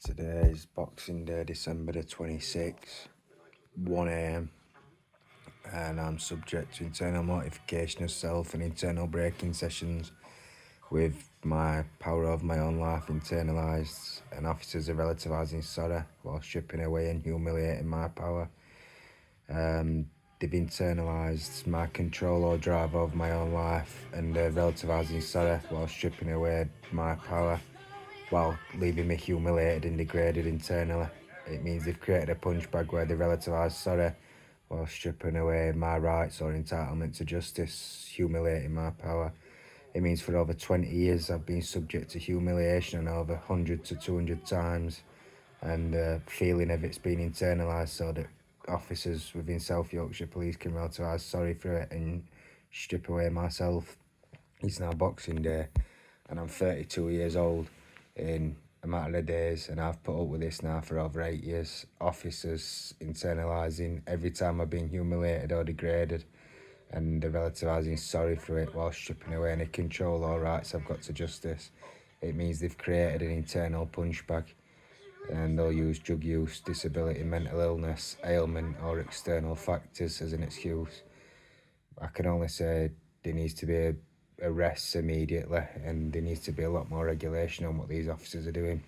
Today is Boxing Day, December the 26th, 1 a.m. and I'm subject to internal mortification of self and internal braking sessions with my power of my own life internalised, and officers are relativising sorrow while stripping away and humiliating my power. They've internalised my control or drive of my own life, and they're relativising sorrow while stripping away my power, while leaving me humiliated and degraded internally. It means they've created a punch bag where they relativise sorrow while stripping away my rights or entitlement to justice, humiliating my power. It means for over 20 years I've been subject to humiliation and over 100 to 200 times, and the feeling of it's been internalised so that officers within South Yorkshire Police can relativise sorry for it and strip away myself. It's now Boxing Day and I'm 32 years old in a matter of days, and I've put up with this now for over 8 years. Officers internalising every time I've been humiliated or degraded, and they're relativising sorry for it while stripping away any control or rights I've got to justice. It means they've created an internal punch bag, and they'll use drug use, disability, mental illness, ailment or external factors as an excuse. I can only say there needs to be arrests immediately, and there needs to be a lot more regulation on what these officers are doing.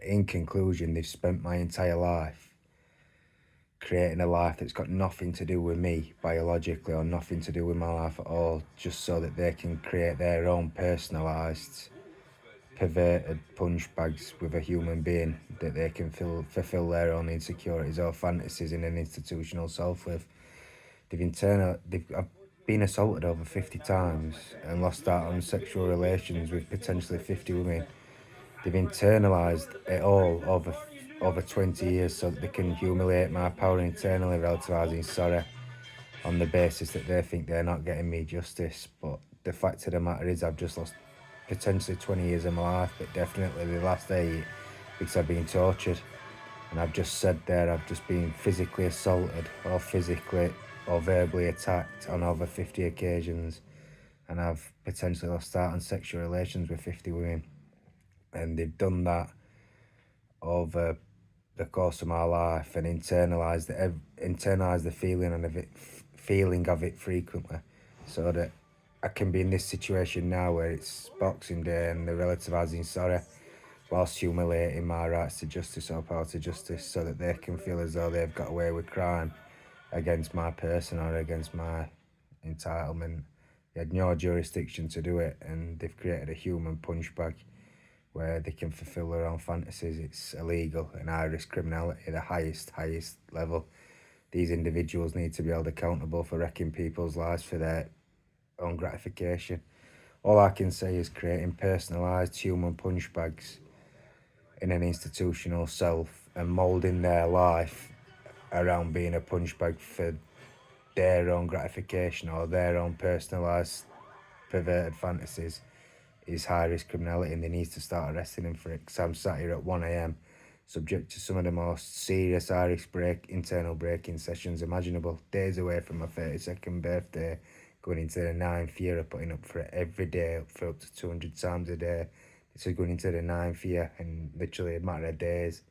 In conclusion, they've spent my entire life creating a life that's got nothing to do with me biologically or nothing to do with my life at all, just so that they can create their own personalised, perverted punch bags with a human being that they can fulfil their own insecurities or fantasies in an institutional self with. I've been assaulted over 50 times and lost out on sexual relations with potentially 50 women. They've internalised it all over 20 years so that they can humiliate my power internally, relativising sorrow on the basis that they think they're not getting me justice. But the fact of the matter is I've just lost potentially 20 years of my life, but definitely the last 8 because I've been tortured. And I've just said there, I've just been physically assaulted or physically or verbally attacked on over 50 occasions, and I've potentially lost out on sexual relations with 50 women. And they've done that over the course of my life and internalised the feeling of it frequently, so that I can be in this situation now where it's Boxing Day and they're relativising sorrow whilst humiliating my rights to justice or power to justice, so that they can feel as though they've got away with crime against my person or against my entitlement. They had no jurisdiction to do it, and they've created a human punch bag where they can fulfil their own fantasies. It's illegal and high-risk criminality at the highest level. These individuals need to be held accountable for wrecking people's lives for their own gratification. All I can say is creating personalised human punch bags in an institutional self and moulding their life around being a punch bag for their own gratification or their own personalised perverted fantasies is high-risk criminality, and they need to start arresting him for it. Because I'm sat here at 1 a.m. subject to some of the most serious high-risk internal braking sessions imaginable, days away from my 32nd birthday, going into the 9th year of putting up for it every day, for up to 200 times a day. This is going into the 9th year in literally a matter of days.